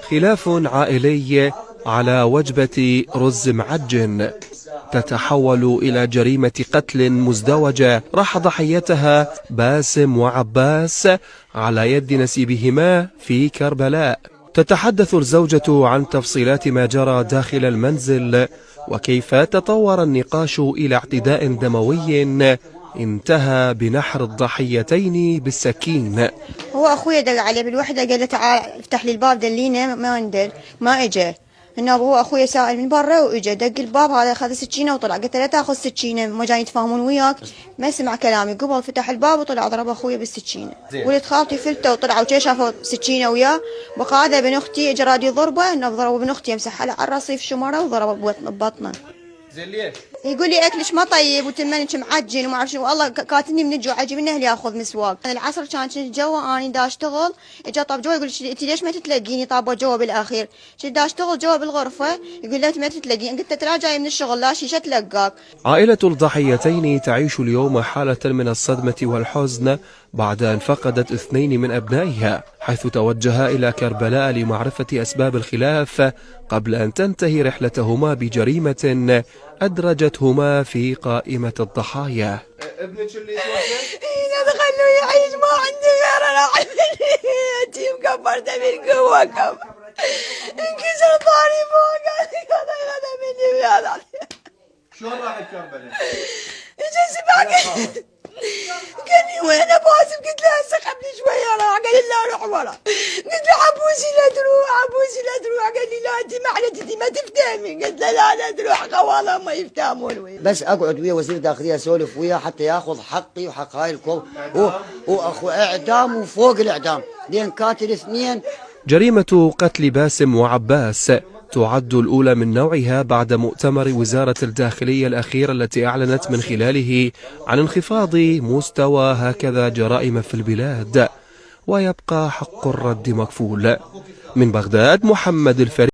خلاف عائلي على وجبة رز معجن تتحول إلى جريمة قتل مزدوجة راح ضحيتها باسم وعباس على يد نسيبهما في كربلاء. تتحدث الزوجة عن تفصيلات ما جرى داخل المنزل وكيف تطور النقاش إلى اعتداء دموي انتهى بنحر الضحيتين بالسكين. هو اخوي دق عليه بالوحده قال له تعال افتح لي الباب دلينا ما ندل ما اجى. هنا هو اخوي سائل من برا واجى دق الباب هذا اخذ سكينه وطلع. قلت له لا تاخذ سكينه ما جاي يتفاهمون وياك. ما سمع كلامي قبل فتح الباب وطلع ضرب اخوي بالسكينه. ولد خالتي فلته وطلع وجا شافوا سكينه وياه بقى هذا ابن اختي اجى راد يضربه انه ضرب ابن اختي يمسح على الرصيف شمره وضربه ببطنه. زين ليش؟ يقول لي اكلش ما طيب وتمنك معجن وما اعرف شنو. والله كاتني من الجوع اجي من اهلي اخذ مسواق. انا العصر كنت جوا اني دا اشتغل اجى طاب جوا يقول انت ليش ما تتلقيني طابه جوا بالاخير. كنت دا اشتغل جوا بالغرفه يقول لا انت ما تتلقيني. قلت له ترى جاي من الشغل لا شيشه تلقاك. عائلة الضحيتين تعيش اليوم حالة من الصدمة والحزن بعد أن فقدت 2 من أبنائها، حيث توجها إلى كربلاء لمعرفة أسباب الخلاف قبل أن تنتهي رحلتهما بجريمة أدرجتهما في قائمة الضحايا. ابنك اللي توفى؟ خلوه يعيش ما عنده غير انا يتيم كبرته بالقوه كبر انكسر ظهري فوق هذا مني هذا. شلون راح كربلاء؟ اجى سباق قال لي وين باسم؟ قلت له هسه خلني شويه راح. قال لي لا روح ورا. قلت له عبوسي لا تروح عبوسي لا تروح. قال لي لا انت معلتي ما تفتهمي. قلت له لا تروح خوالها ما يفتهمون ويا. بس اقعد ويا وزير الداخليه اسولف وياه حتى ياخذ حقي وحق هاي الكوم واخو اعدام وفوق الاعدام لين قاتل 2. جريمة قتل باسم وعباس تعد الأولى من نوعها بعد مؤتمر وزارة الداخلية الأخير التي أعلنت من خلاله عن انخفاض مستوى هكذا جرائم في البلاد، ويبقى حق الرد مكفول. من بغداد محمد الفريد.